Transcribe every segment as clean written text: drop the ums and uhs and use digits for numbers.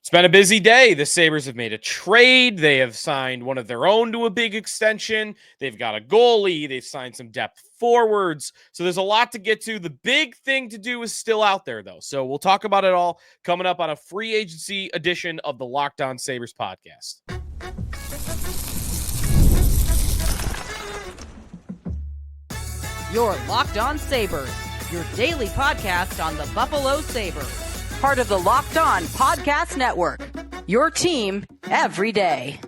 It's been a busy day. The Sabres have made a trade. They have signed one of their own to a big extension. They've got a goalie. They've signed some depth forwards. So there's a lot to get to. The big thing to do is still out there, though. So we'll talk about it all coming up on a free agency edition of the Locked On Sabres podcast. You're Locked On Sabres, your daily podcast on the Buffalo Sabres. Part of the Locked On Podcast Network, your team every day.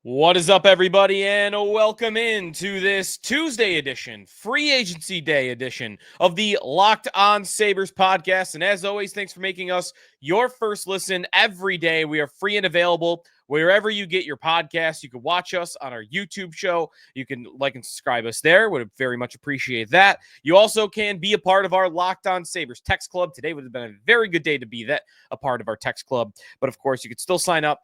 What is up, everybody, and welcome into this Tuesday edition, free agency day edition of the Locked On Sabres podcast. And as always, thanks for making us your first listen every day. We are free and available wherever you get your podcasts. You can watch us on our YouTube show. You can like and subscribe us there. Would very much appreciate that. You also can be a part of our Locked On Sabres text club. Today would have been a very good day to be a part of our text club. But of course, you could still sign up.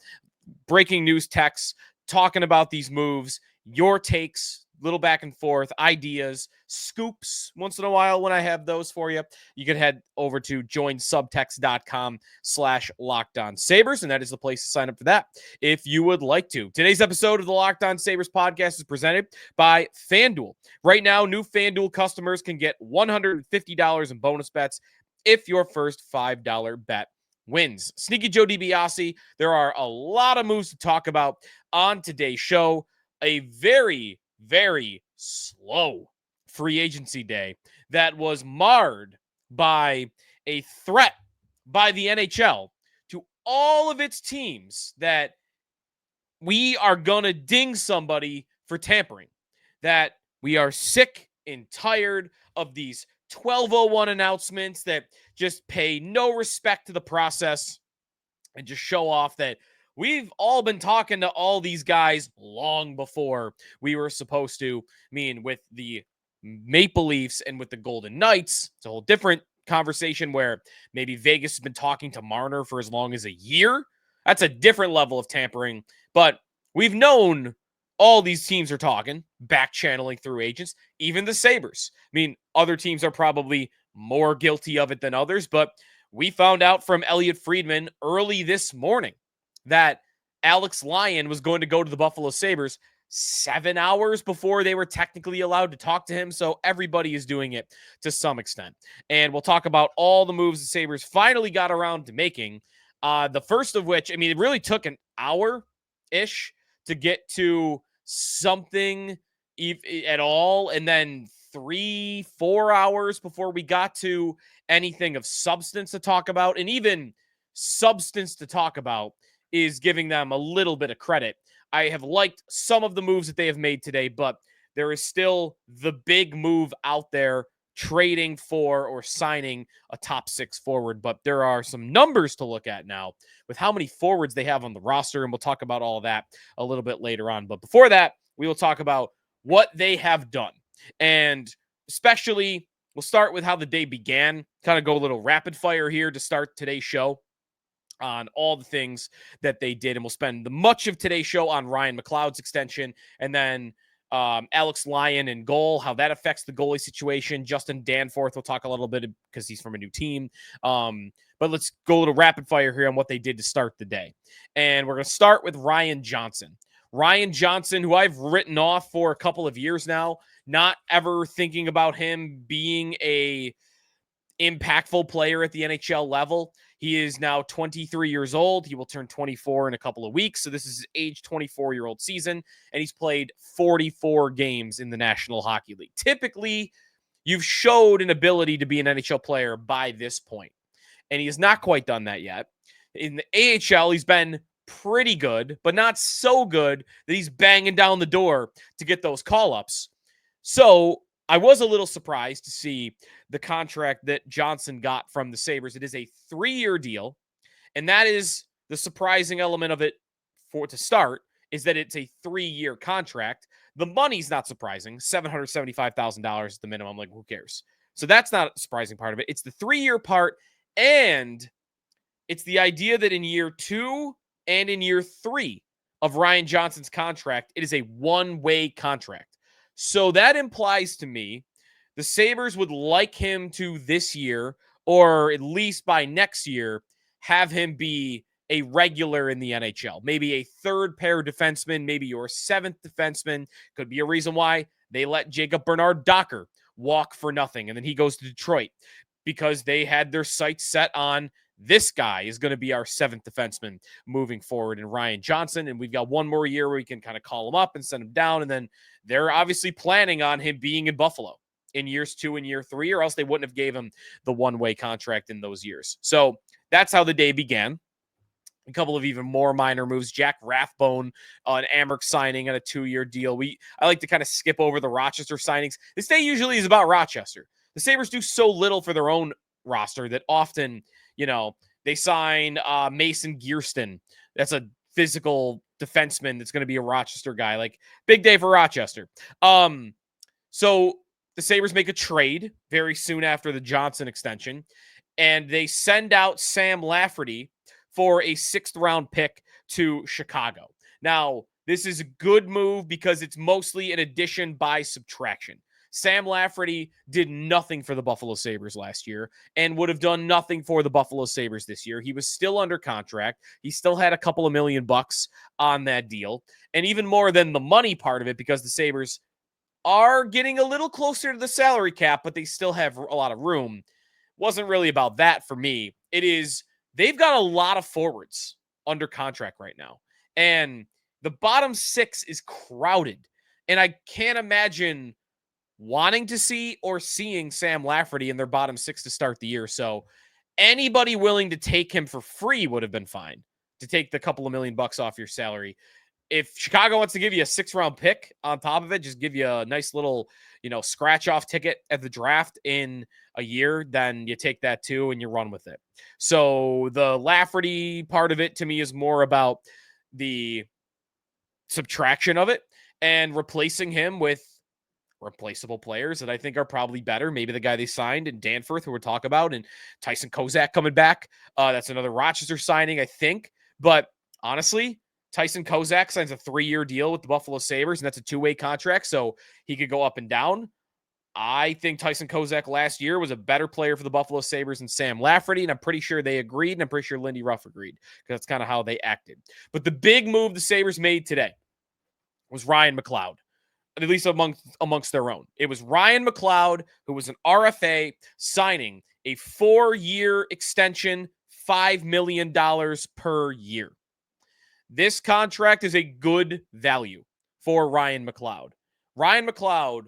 Breaking news texts, talking about these moves, your takes, little back and forth, ideas, scoops once in a while when I have those for you. You can head over to joinsubtext.com/LockedOnSabres, and that is the place to sign up for that if you would like to. Today's episode of the Locked On Sabres podcast is presented by FanDuel. Right now, new FanDuel customers can get $150 in bonus bets if your first $5 bet wins. Sneaky Joe DiBiase, there are a lot of moves to talk about on today's show. A very, very slow free agency day that was marred by a threat by the NHL to all of its teams that we are going to ding somebody for tampering, that we are sick and tired of these 1201 announcements that just pay no respect to the process and just show off that we've all been talking to all these guys long before we were supposed to. I mean, with the Maple Leafs and with the Golden Knights, it's a whole different conversation where maybe Vegas has been talking to Marner for as long as a year. That's a different level of tampering, but we've known all these teams are talking, back channeling through agents, even the Sabres. I mean, other teams are probably more guilty of it than others, but we found out from Elliot Friedman early this morning that Alex Lyon was going to go to the Buffalo Sabres 7 hours before they were technically allowed to talk to him. So everybody is doing it to some extent. And we'll talk about all the moves the Sabres finally got around to making. The first of which, I mean, it really took an hour-ish to get to something at all. And then 3-4 hours before we got to anything of substance to talk about. And even substance to talk about is giving them a little bit of credit. I have liked some of the moves that they have made today, but there is still the big move out there, trading for or signing a top 6 forward. But there are some numbers to look at now with how many forwards they have on the roster, and we'll talk about all of that a little bit later on. But before that, we will talk about what they have done. And especially, we'll start with how the day began, kind of go a little rapid fire here to start today's show on all the things that they did. And we'll spend the much of today's show on Ryan McLeod's extension, and then Alex Lyon in goal, how that affects the goalie situation. Justin Danforth, we'll talk a little bit because he's from a new team. But let's go a little rapid fire here on what they did to start the day. And we're going to start with Ryan Johnson. Ryan Johnson, who I've written off for a couple of years now, not ever thinking about him being a impactful player at the NHL level. He is now 23 years old. He will turn 24 in a couple of weeks. So this is his age 24-year-old season, and he's played 44 games in the National Hockey League. Typically, you've showed an ability to be an NHL player by this point, and he has not quite done that yet. In the AHL, he's been pretty good, but not so good that he's banging down the door to get those call-ups. So I was a little surprised to see the contract that Johnson got from the Sabres. It is a 3-year deal, and that is the surprising element of it to start, is that it's a 3-year contract. The money's not surprising. $775,000 is the minimum. Like, who cares? So that's not a surprising part of it. It's the 3-year part, and it's the idea that in year 2 and in year 3 of Ryan Johnson's contract, it is a one-way contract. So that implies to me the Sabres would like him to this year, or at least by next year, have him be a regular in the NHL, maybe a third pair defenseman, maybe your seventh defenseman. Could be a reason why they let Jacob Bernard Docker walk for nothing, and then he goes to Detroit because they had their sights set on this guy is going to be our seventh defenseman moving forward in Ryan Johnson. And we've got one more year where we can kind of call him up and send him down. And then they're obviously planning on him being in Buffalo in years 2 and year 3, or else they wouldn't have gave him the one-way contract in those years. So that's how the day began. A couple of even more minor moves. Jack Rathbone, an Amherst signing on a 2-year deal. I like to kind of skip over the Rochester signings. This day usually is about Rochester. The Sabres do so little for their own roster that often, they sign Mason Gearston. That's a physical defenseman that's going to be a Rochester guy. Like, big day for Rochester. So the Sabres make a trade very soon after the Johnson extension, and they send out Sam Lafferty for a 6th-round pick to Chicago. Now, this is a good move because it's mostly an addition by subtraction. Sam Lafferty did nothing for the Buffalo Sabres last year and would have done nothing for the Buffalo Sabres this year. He was still under contract. He still had a couple of $1 million on that deal. And even more than the money part of it, because the Sabres are getting a little closer to the salary cap, but they still have a lot of room. Wasn't really about that for me. It is, they've got a lot of forwards under contract right now. And the bottom 6 is crowded. And I can't imagine wanting to see or seeing Sam Lafferty in their bottom 6 to start the year. So anybody willing to take him for free would have been fine, to take the couple of $1 million off your salary. If Chicago wants to give you a 6th-round pick on top of it, just give you a nice little, scratch-off ticket at the draft in a year, then you take that too and you run with it. So the Lafferty part of it to me is more about the subtraction of it and replacing him with replaceable players that I think are probably better. Maybe the guy they signed and Danforth, who we'll talk about, and Tyson Kozak coming back. That's another Rochester signing, I think. But honestly, Tyson Kozak signs a 3-year deal with the Buffalo Sabres, and that's a 2-way contract, so he could go up and down. I think Tyson Kozak last year was a better player for the Buffalo Sabres than Sam Lafferty, and I'm pretty sure they agreed, and I'm pretty sure Lindy Ruff agreed, because that's kind of how they acted. But the big move the Sabres made today was Ryan McLeod, at least amongst their own. It was Ryan McLeod, who was an RFA, signing a 4-year extension, $5 million per year. This contract is a good value for Ryan McLeod. Ryan McLeod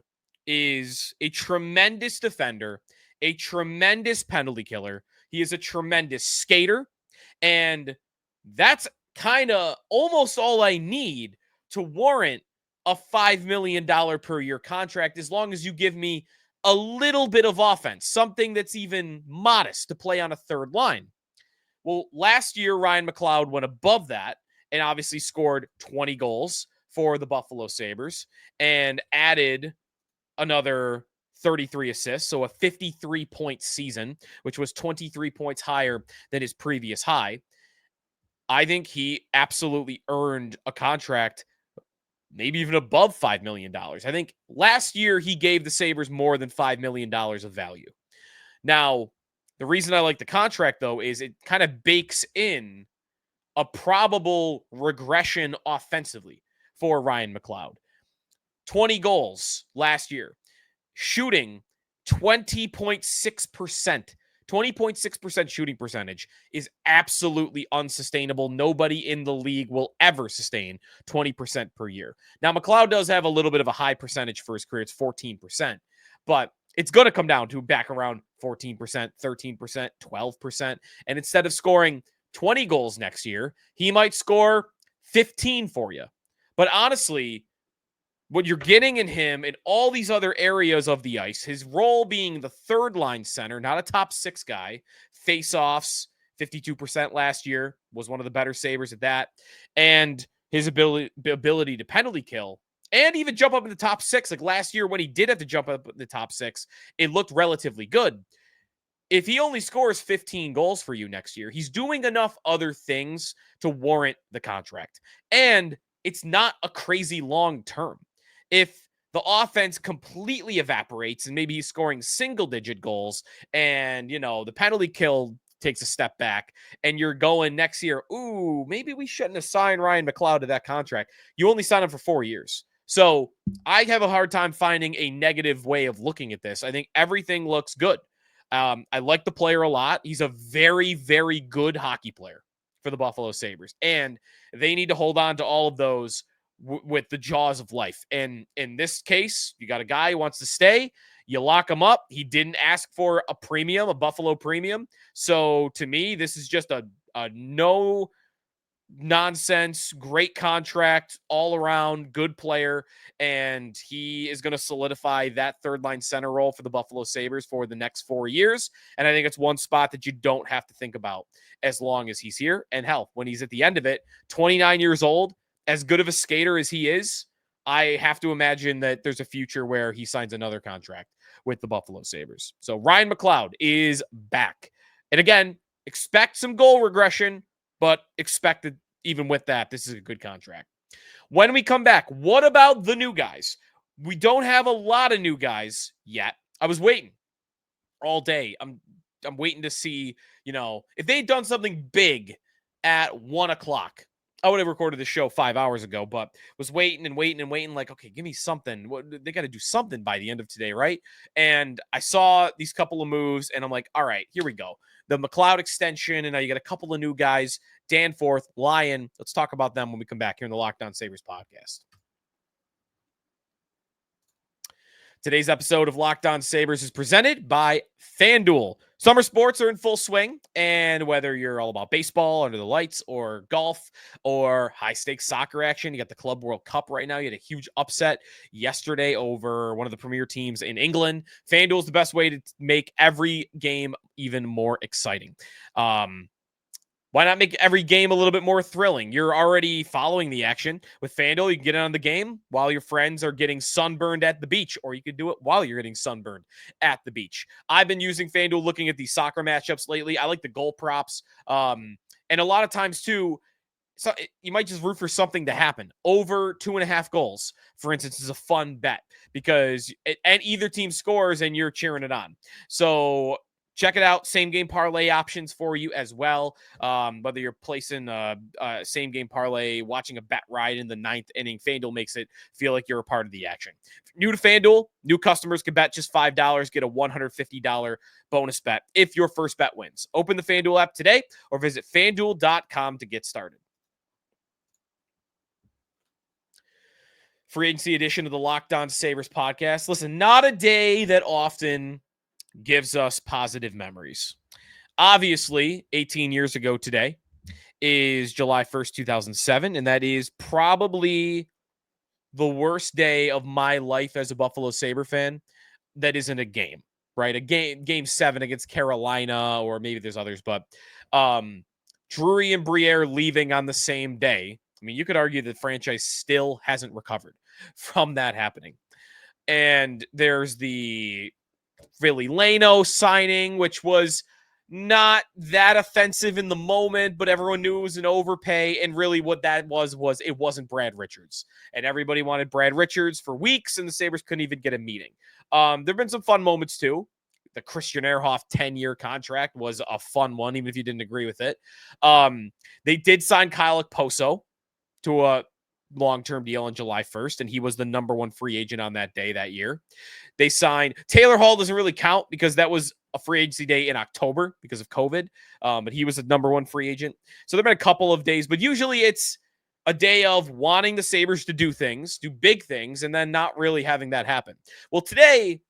is a tremendous defender, a tremendous penalty killer. He is a tremendous skater, and that's kind of almost all I need to warrant a $5 million per year contract, as long as you give me a little bit of offense, something that's even modest to play on a third line. Well, last year, Ryan McLeod went above that and obviously scored 20 goals for the Buffalo Sabres and added another 33 assists, so a 53-point season, which was 23 points higher than his previous high. I think he absolutely earned a contract maybe even above $5 million. I think last year he gave the Sabres more than $5 million of value. Now, the reason I like the contract, though, is it kind of bakes in a probable regression offensively for Ryan McLeod. 20 goals last year, shooting 20.6%. 20.6% shooting percentage is absolutely unsustainable. Nobody in the league will ever sustain 20% per year. Now, McLeod does have a little bit of a high percentage for his career. It's 14%, but it's going to come down to back around 14%, 13%, 12%. And instead of scoring 20 goals next year, he might score 15 for you. But honestly, what you're getting in him in all these other areas of the ice, his role being the third line center, not a top 6 guy, face-offs, 52% last year, was one of the better Sabres at that, and his ability to penalty kill and even jump up in the top 6. Like last year when he did have to jump up in the top 6, it looked relatively good. If he only scores 15 goals for you next year, he's doing enough other things to warrant the contract. And it's not a crazy long term. If the offense completely evaporates and maybe he's scoring single-digit goals and, the penalty kill takes a step back and you're going next year, ooh, maybe we shouldn't have signed Ryan McLeod to that contract. You only signed him for 4 years. So I have a hard time finding a negative way of looking at this. I think everything looks good. I like the player a lot. He's a very, very good hockey player for the Buffalo Sabres. And they need to hold on to all of those with the jaws of life. And in this case, you got a guy who wants to stay. You lock him up. He didn't ask for a premium, a Buffalo premium. So to me, this is just a no nonsense, great contract, all around good player. And he is going to solidify that third line center role for the Buffalo Sabres for the next 4 years. And I think it's one spot that you don't have to think about as long as he's here. And hell, when he's at the end of it, 29 years old, as good of a skater as he is, I have to imagine that there's a future where he signs another contract with the Buffalo Sabres. So Ryan McLeod is back. And again, expect some goal regression, but expect that even with that, this is a good contract. When we come back, what about the new guys? We don't have a lot of new guys yet. I was waiting all day. I'm waiting to see, if they'd done something big at 1:00, I would have recorded the show 5 hours ago, but was waiting and waiting and waiting. Like, okay, give me something. They got to do something by the end of today, right? And I saw these couple of moves, and I'm like, all right, here we go. The McLeod extension, and now you got a couple of new guys, Danforth, Lyon. Let's talk about them when we come back here in the Locked On Sabres podcast. Today's episode of Locked On Sabres is presented by FanDuel. Summer sports are in full swing, and whether you're all about baseball, under the lights, or golf, or high-stakes soccer action, you got the Club World Cup right now. You had a huge upset yesterday over one of the premier teams in England. FanDuel is the best way to make every game even more exciting. Why not make every game a little bit more thrilling? You're already following the action. With FanDuel, you can get in on the game while your friends are getting sunburned at the beach, or you could do it while you're getting sunburned at the beach. I've been using FanDuel looking at these soccer matchups lately. I like the goal props. And a lot of times, too, you might just root for something to happen. Over 2.5 goals, for instance, is a fun bet because and either team scores and you're cheering it on. So check it out. Same game parlay options for you as well. Whether you're placing a same game parlay, watching a bet ride in the 9th inning, FanDuel makes it feel like you're a part of the action. New to FanDuel, new customers can bet just $5, get a $150 bonus bet if your first bet wins. Open the FanDuel app today or visit FanDuel.com to get started. Free agency edition of the Locked On Sabres podcast. Listen, not a day that often gives us positive memories. Obviously, 18 years ago today is July 1st, 2007, and that is probably the worst day of my life as a Buffalo Sabre fan that isn't a game, right? Game 7 against Carolina, or maybe there's others, but Drury and Briere leaving on the same day. I mean, you could argue the franchise still hasn't recovered from that happening. And there's the Philly Lano signing, which was not that offensive in the moment, but everyone knew it was an overpay. And really what that was it wasn't Brad Richards. And everybody wanted Brad Richards for weeks, and the Sabres couldn't even get a meeting. There have been some fun moments too. The Christian Ehrhoff 10-year contract was a fun one, even if you didn't agree with it. They did sign Kyle Okposo to a long-term deal on July 1st, and he was the number 1 free agent on that day that year. They signed Taylor Hall, doesn't really count because that was a free agency day in October because of COVID, but he was the number 1 free agent. So there have been a couple of days, but usually it's a day of wanting the Sabres to do things, do big things, and then not really having that happen. Well, today,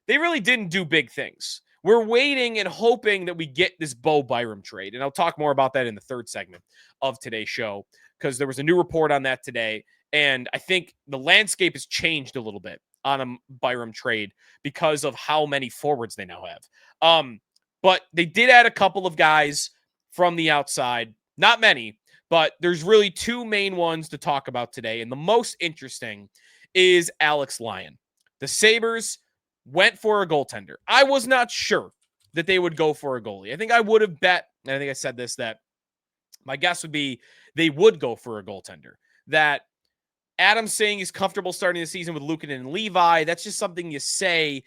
they really didn't do big things. We're waiting and hoping that we get this Bowen Byram trade, and I'll talk more about that in the third segment of today's show, because there was a new report on that today, and I think the landscape has changed a little bit on a Byram trade because of how many forwards they now have. But they did add a couple of guys from the outside, not many, but there's really 2 main ones to talk about today, and the most interesting is Alex Lyon. The Sabres went for a goaltender. I was not sure that they would go for a goalie. I think I would have bet, and I think I said this, that my guess would be they would go for a goaltender. That Adam's saying he's comfortable starting the season with McLeod and Levi. That's just something you say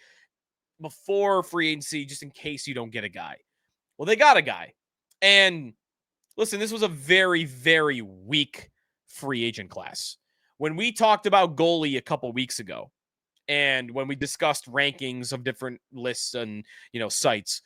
before free agency, just in case you don't get a guy. Well, they got a guy. And listen, this was a very, very weak free agent class. When we talked about goalie a couple weeks ago, and when we discussed rankings of different lists and, sites,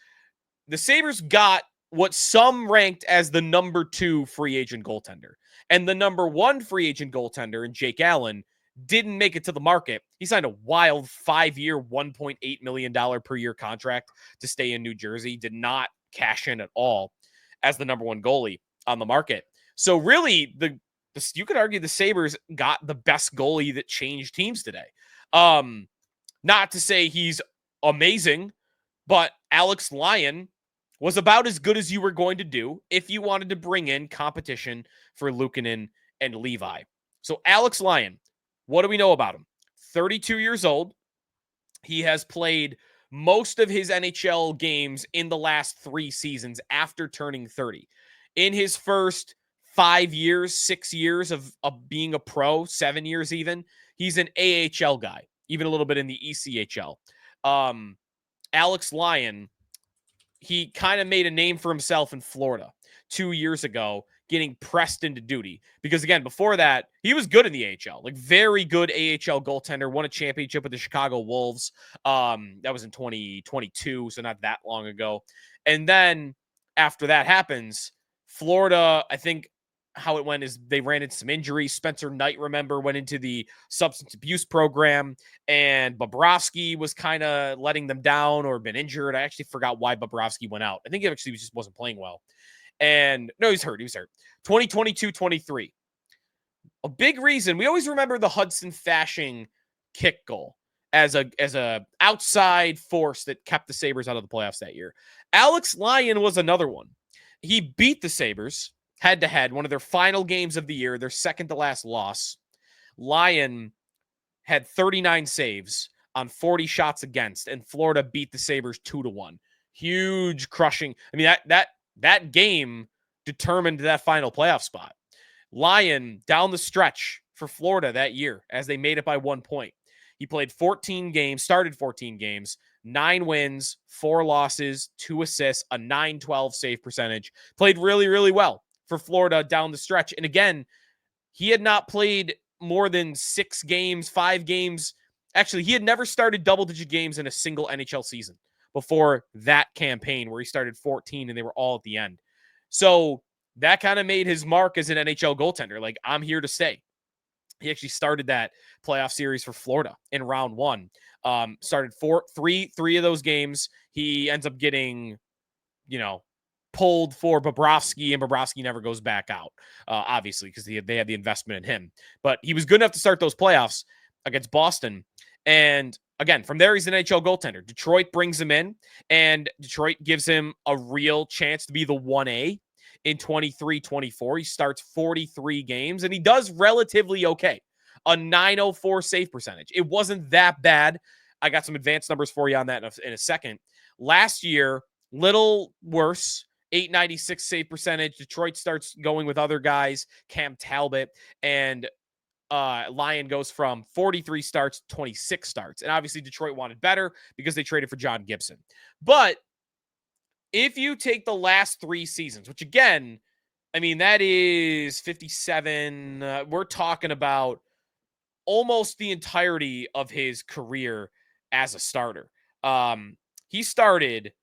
the Sabres got what some ranked as the number 2 free agent goaltender. And the number 1 free agent goaltender in Jake Allen didn't make it to the market. He signed a wild 5-year, $1.8 million per year contract to stay in New Jersey, did not cash in at all as the number 1 goalie on the market. So really, you could argue the Sabres got the best goalie that changed teams today. Not to say he's amazing, but Alex Lyon was about as good as you were going to do if you wanted to bring in competition for Luukkonen and Levi. So Alex Lyon, what do we know about him? 32 years old. He has played most of his NHL games in the last 3 seasons after turning 30. In his first 5 years, 6 years of being a pro, 7 years even, he's an AHL guy, even a little bit in the ECHL. Alex Lyon, he kind of made a name for himself in Florida 2 years ago, getting pressed into duty. Because again, before that, he was good in the AHL, like very good AHL goaltender, won a championship with the Chicago Wolves. That was in 2022, so not that long ago. And then after that happens, Florida, I think how it went is they ran into some injuries. Spencer Knight, remember, went into the substance abuse program, and Bobrovsky was kind of letting them down or been injured. I actually forgot why Bobrovsky went out. I think he actually just wasn't playing well. And no, he's hurt. 2022-23. A big reason, we always remember the Hudson Fasching kick goal as a outside force that kept the Sabres out of the playoffs that year. Alex Lyon was another one. He beat the Sabres head-to-head, one of their final games of the year, their second to last loss. Lyon had 39 saves on 40 shots against, and Florida beat the Sabres 2-1. Huge crushing. I mean, that game determined that final playoff spot. Lyon down the stretch for Florida that year as they made it by 1 point. He played 14 games, started 14 games, 9 wins, 4 losses, 2 assists, a .912 save percentage. Played really, really well for Florida down the stretch. And again, he had not played more than 6 games, 5 games. Actually, he had never started double-digit games in a single NHL season before that campaign where he started 14 and they were all at the end. So that kind of made his mark as an NHL goaltender. Like, I'm here to stay. He actually started that playoff series for Florida in round 1. Started three of those games. He ends up getting, pulled for Bobrovsky, and Bobrovsky never goes back out, obviously, because they had the investment in him. But he was good enough to start those playoffs against Boston. And again, from there, he's an NHL goaltender. Detroit brings him in, and Detroit gives him a real chance to be the 1A in 23-24. He starts 43 games, and he does relatively okay. A .904 save percentage. It wasn't that bad. I got some advanced numbers for you on that in a second. Last year, little worse. .896 save percentage. Detroit starts going with other guys, Cam Talbot, and Lyon goes from 43 starts to 26 starts. And obviously Detroit wanted better because they traded for John Gibson. But if you take the last 3 seasons, which again, I mean, that is 57. We're talking about almost the entirety of his career as a starter. He started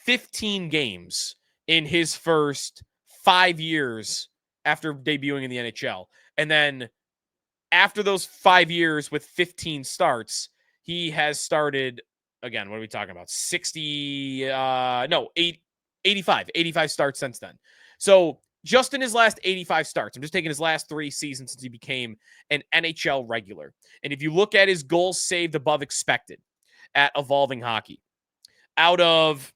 15 games in his first 5 years after debuting in the NHL. And then after those 5 years with 15 starts, he has started, again, what are we talking about? 85 starts since then. So just in his last 85 starts, I'm just taking his last 3 seasons since he became an NHL regular. And if you look at his goals saved above expected at Evolving Hockey, out of,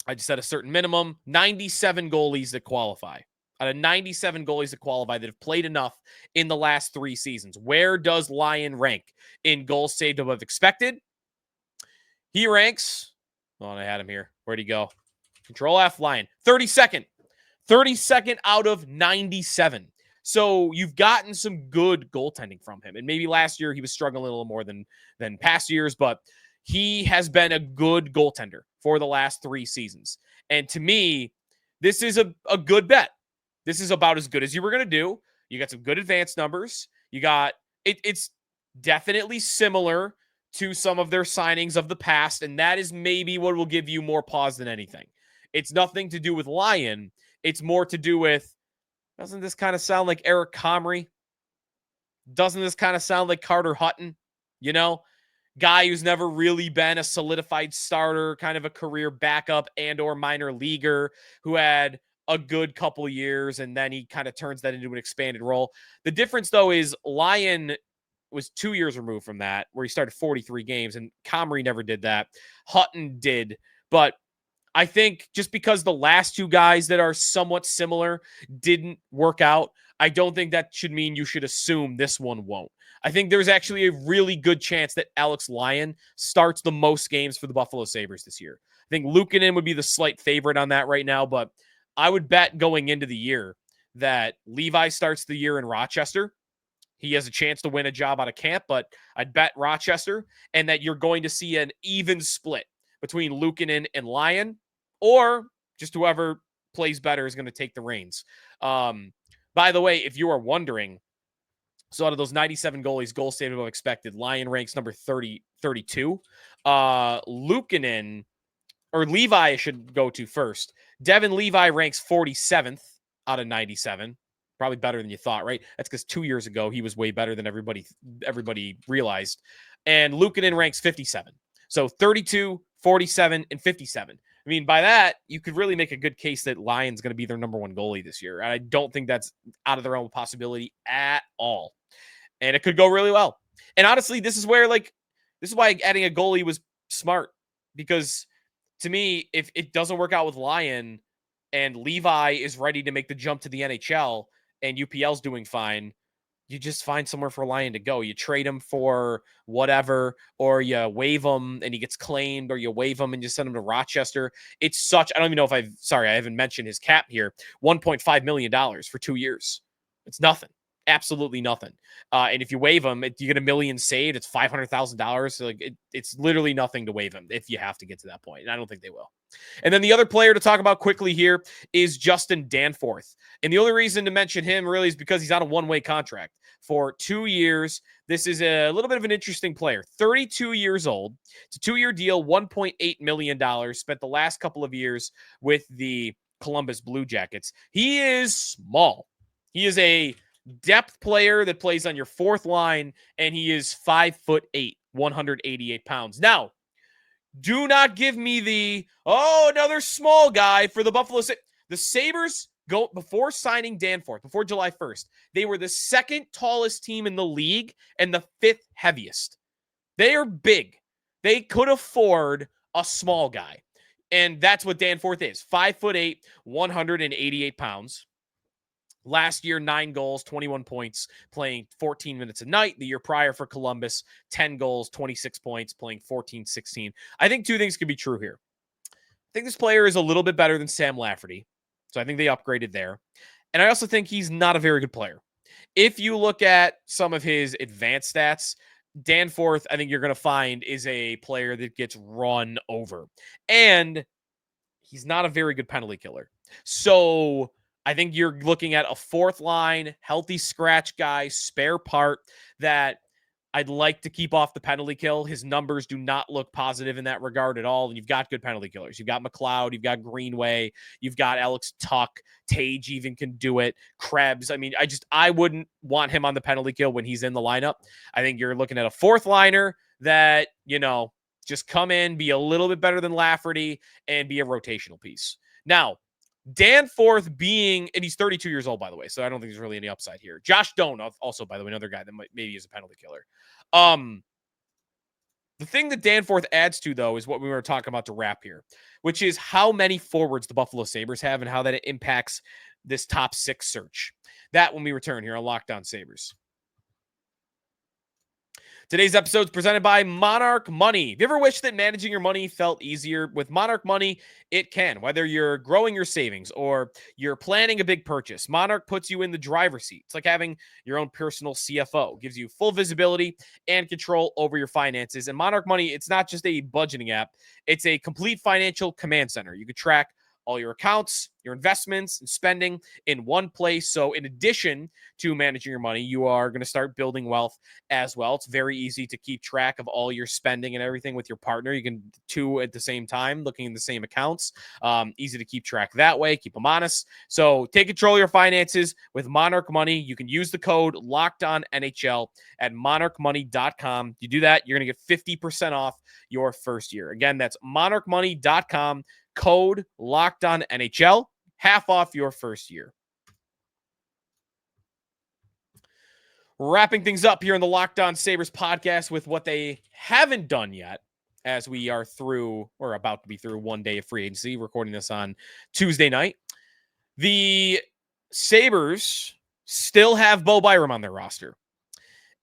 I just said a certain minimum, 97 goalies that qualify. Out of 97 goalies that qualify that have played enough in the last 3 seasons, where does Lyon rank in goals saved above expected? He ranks, I had him here. Where'd he go? Control F, Lyon. 32nd. 32nd out of 97. So you've gotten some good goaltending from him. And maybe last year he was struggling a little more than past years, but he has been a good goaltender for the last 3 seasons. And to me, this is a good bet. This is about as good as you were going to do. You got some good advanced numbers. You got it's definitely similar to some of their signings of the past, and that is maybe what will give you more pause than anything. It's nothing to do with Lyon. It's more to do with, doesn't this kind of sound like Eric Comrie? Doesn't this kind of sound like Carter Hutton? You know, guy who's never really been a solidified starter, kind of a career backup and or minor leaguer who had a good couple years, and then he kind of turns that into an expanded role. The difference, though, is Lyon was 2 years removed from that, where he started 43 games, and Comrie never did that. Hutton did, but I think just because the last two guys that are somewhat similar didn't work out, I don't think that should mean you should assume this one won't. I think there's actually a really good chance that Alex Lyon starts the most games for the Buffalo Sabres this year. I think Luukkonen would be the slight favorite on that right now, but I would bet going into the year that Levi starts the year in Rochester. He has a chance to win a job out of camp, but I'd bet Rochester, and that you're going to see an even split between Luukkonen and Lyon, or just whoever plays better is going to take the reins. By the way, if you are wondering, so out of those 97 goalies, goal saved above expected, Lyon ranks number 32. Luukkonen, or Levi I should go to first. Devon Levi ranks 47th out of 97. Probably better than you thought, right? That's because 2 years ago, he was way better than everybody realized. And Luukkonen ranks 57. So 32, 47, and 57. I mean, by that, you could really make a good case that Lyon's going to be their number one goalie this year. And I don't think that's out of the realm of possibility at all. And it could go really well. And honestly, this is why adding a goalie was smart. Because to me, if it doesn't work out with Lyon and Levi is ready to make the jump to the NHL and UPL's doing fine, you just find somewhere for Lyon to go. You trade him for whatever, or you waive him and he gets claimed, or you waive him and you send him to Rochester. It's such, I don't even know if I haven't mentioned his cap here. $1.5 million for 2 years. It's nothing. Absolutely nothing. And if you waive him, you get $1 million saved. It's $500,000. So it's literally nothing to waive him if you have to get to that point. And I don't think they will. And then the other player to talk about quickly here is Justin Danforth. And the only reason to mention him really is because he's on a one-way contract for 2 years. This is a little bit of an interesting player. 32 years old. It's a 2-year deal, $1.8 million. Spent the last couple of years with the Columbus Blue Jackets. He is small. He is a depth player that plays on your fourth line, and he is 5'8", 188 pounds. Now, do not give me another small guy for the Buffalo Sabres. The Sabres go before signing Danforth, before July 1st. They were the second tallest team in the league and the fifth heaviest. They are big. They could afford a small guy. And that's what Danforth is. 5'8", 188 pounds. Last year, 9 goals, 21 points, playing 14 minutes a night. The year prior for Columbus, 10 goals, 26 points, playing 14-16. I think two things could be true here. I think this player is a little bit better than Sam Lafferty, so I think they upgraded there. And I also think he's not a very good player. If you look at some of his advanced stats, Danforth, I think you're going to find, is a player that gets run over. And he's not a very good penalty killer. So I think you're looking at a fourth line, healthy scratch guy, spare part that I'd like to keep off the penalty kill. His numbers do not look positive in that regard at all. And you've got good penalty killers. You've got McLeod. You've got Greenway. You've got Alex Tuck. Tage even can do it. Krebs. I mean, I wouldn't want him on the penalty kill when he's in the lineup. I think you're looking at a fourth liner that, just come in, be a little bit better than Lafferty, and be a rotational piece. Now, Danforth and he's 32 years old, by the way, so I don't think there's really any upside here. Josh Doan, also, by the way, another guy that maybe is a penalty killer. The thing that Danforth adds to, though, is what we were talking about to wrap here, which is how many forwards the Buffalo Sabres have and how that impacts this top 6 search. That when we return here on Locked On Sabres. Today's episode is presented by Monarch Money. Have you ever wished that managing your money felt easier? With Monarch Money, it can. Whether you're growing your savings or you're planning a big purchase, Monarch puts you in the driver's seat. It's like having your own personal CFO. Gives you full visibility and control over your finances. And Monarch Money, it's not just a budgeting app. It's a complete financial command center. You can track all your accounts, your investments, and spending in one place. So in addition to managing your money, you are going to start building wealth as well. It's very easy to keep track of all your spending and everything with your partner. You can two at the same time, looking in the same accounts. Easy to keep track that way, keep them honest. So take control of your finances with Monarch Money. You can use the code LOCKEDONNHL at monarchmoney.com. You do that, you're going to get 50% off your first year. Again, that's monarchmoney.com, code LOCKEDONNHL, half off your first year. Wrapping things up here in the Locked On Sabres podcast with what they haven't done yet, as we are through, or about to be through, 1 day of free agency, recording this on Tuesday night. The Sabres still have Bowen Byram on their roster.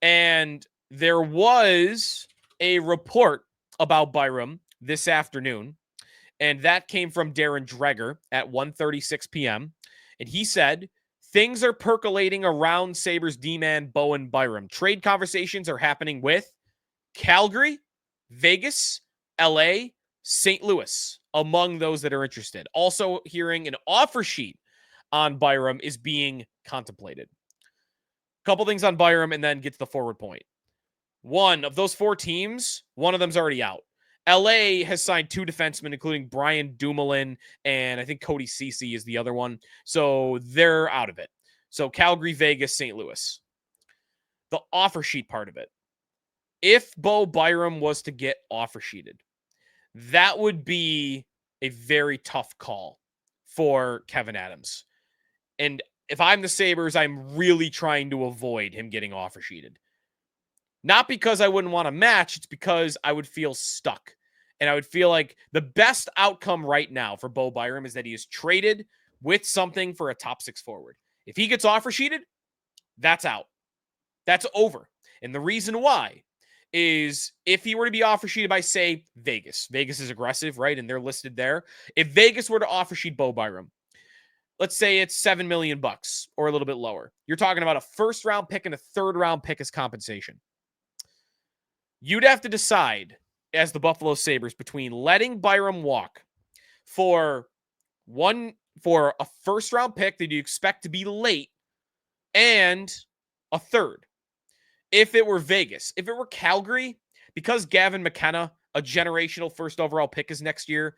And there was a report about Byram this afternoon, and that came from Darren Dreger at 1:36 p.m. And he said, things are percolating around Sabres D-man Bowen Byram. Trade conversations are happening with Calgary, Vegas, LA, St. Louis, among those that are interested. Also hearing an offer sheet on Byram is being contemplated. Couple things on Byram and then get to the forward point. One of those four teams, one of them's already out. LA has signed two defensemen, including Brian Dumoulin, and I think Cody Ceci is the other one. So they're out of it. So Calgary, Vegas, St. Louis. The offer sheet part of it. If Bowen Byram was to get offer sheeted, that would be a very tough call for Kevin Adams. And if I'm the Sabres, I'm really trying to avoid him getting offer sheeted. Not because I wouldn't want to match, it's because I would feel stuck. And I would feel like the best outcome right now for Bowen Byram is that he is traded with something for a top six forward. If he gets offer sheeted, that's out. That's over. And the reason why is if he were to be offer sheeted by, say, Vegas. Vegas is aggressive, right? And they're listed there. If Vegas were to offer sheet Bowen Byram, let's say it's $7 million or a little bit lower. You're talking about a first round pick and a third round pick as compensation. You'd have to decide as the Buffalo Sabres between letting Byram walk for a first round pick that you expect to be late and a third. If it were Vegas, if it were Calgary, because Gavin McKenna, a generational first overall pick, is next year,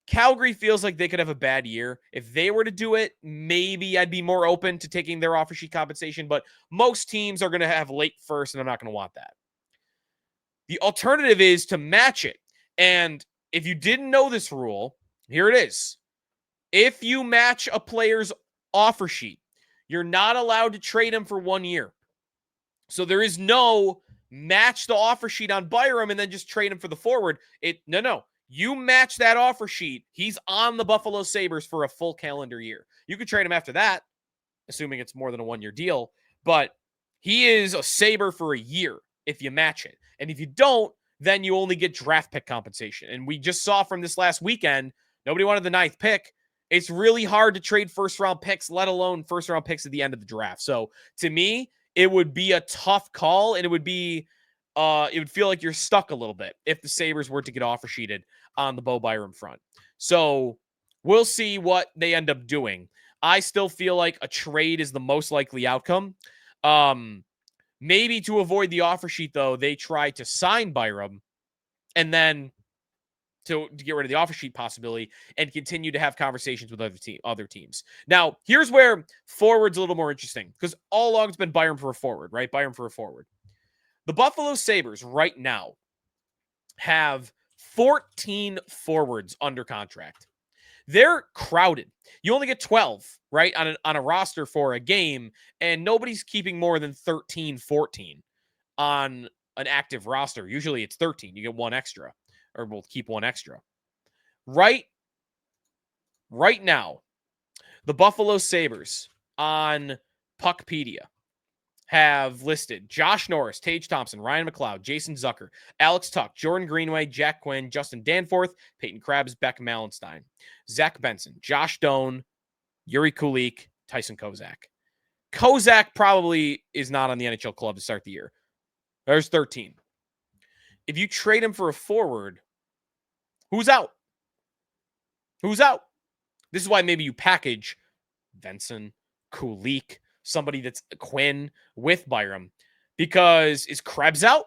Calgary feels like they could have a bad year. If they were to do it, maybe I'd be more open to taking their offer sheet compensation, but most teams are going to have late first, and I'm not going to want that. The alternative is to match it. And if you didn't know this rule, here it is. If you match a player's offer sheet, you're not allowed to trade him for 1 year. So there is no match the offer sheet on Byram and then just trade him for the forward. No. You match that offer sheet, he's on the Buffalo Sabres for a full calendar year. You could trade him after that, assuming it's more than a 1 year deal, but he is a Sabre for a year if you match it. And if you don't, then you only get draft pick compensation. And we just saw from this last weekend, nobody wanted the 9th pick. It's really hard to trade first round picks, let alone first round picks at the end of the draft. So to me, it would be a tough call, and it would feel like you're stuck a little bit if the Sabres were to get offer sheeted on the Bowen Byram front. So we'll see what they end up doing. I still feel like a trade is the most likely outcome. Maybe to avoid the offer sheet, though, they try to sign Byram and then to get rid of the offer sheet possibility and continue to have conversations with other teams. Now, here's where forward's a little more interesting, because all along it's been Byram for a forward, right? Byram for a forward. The Buffalo Sabres right now have 14 forwards under contract. They're crowded. You only get 12, right, on a roster for a game, and nobody's keeping more than 13, 14 on an active roster. Usually it's 13. You get one extra, or we'll keep one extra. Right now, the Buffalo Sabres on Puckpedia have listed Josh Norris, Tage Thompson, Ryan McLeod, Jason Zucker, Alex Tuck, Jordan Greenway, Jack Quinn, Justin Danforth, Peyton Krebs, Beck Malenstein, Zach Benson, Josh Doan, Yuri Kulik, Tyson Kozak. Kozak probably is not on the NHL club to start the year. There's 13. If you trade him for a forward, who's out? Who's out? This is why maybe you package Venson, Kulik, somebody that's Quinn with Byram. Because is Krebs out?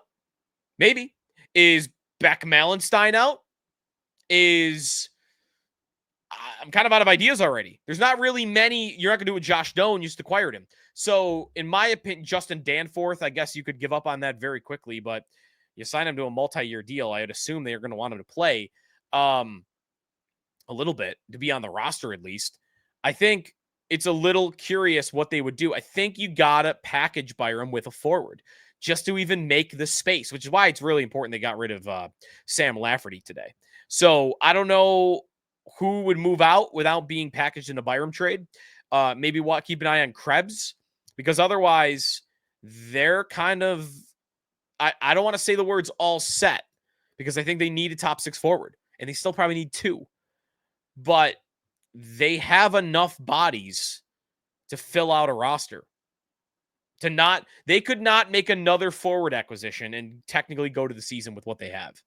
Maybe. Is Beck Malenstein out? I'm kind of out of ideas already. There's not really many. You're not going to do what Josh Doan just acquired him. So, in my opinion, Justin Danforth, I guess you could give up on that very quickly, but you sign him to a multi-year deal. I would assume they are going to want him to play a little bit, to be on the roster at least. I think it's a little curious what they would do. I think you got to package Byram with a forward just to even make the space, which is why it's really important they got rid of Sam Lafferty today. So, I don't know who would move out without being packaged in a Byram trade. Maybe keep an eye on Krebs, because otherwise they're kind of, I don't want to say the words all set, because I think they need a top 6 forward, and they still probably need 2. But they have enough bodies to fill out a roster. They could not make another forward acquisition and technically go to the season with what they have.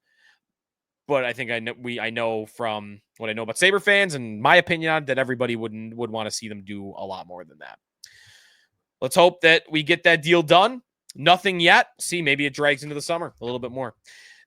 But I think I know from what I know about Sabre fans and my opinion on it, that everybody would want to see them do a lot more than that. Let's hope that we get that deal done. Nothing yet. See, maybe it drags into the summer a little bit more.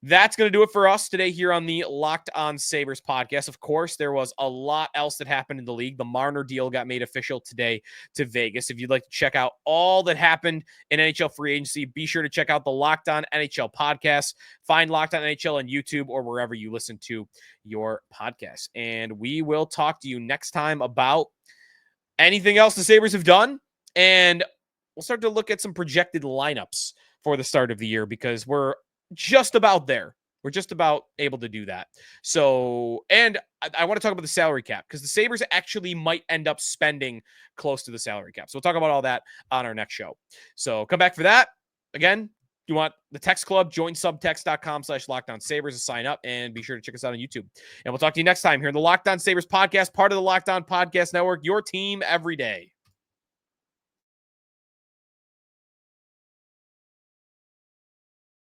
That's going to do it for us today here on the Locked On Sabres podcast. Of course, there was a lot else that happened in the league. The Marner deal got made official today to Vegas. If you'd like to check out all that happened in NHL free agency, be sure to check out the Locked On NHL podcast. Find Locked On NHL on YouTube or wherever you listen to your podcasts. And we will talk to you next time about anything else the Sabres have done. And we'll start to look at some projected lineups for the start of the year, because we're just about there. We're just about able to do that. So, and I want to talk about the salary cap, because the Sabres actually might end up spending close to the salary cap. So we'll talk about all that on our next show. So come back for that. Again, you want the text club, join subtext.com/LockedOnSabres to sign up, and be sure to check us out on YouTube. And we'll talk to you next time here in the Locked On Sabres podcast, part of the Locked On Podcast Network, your team every day.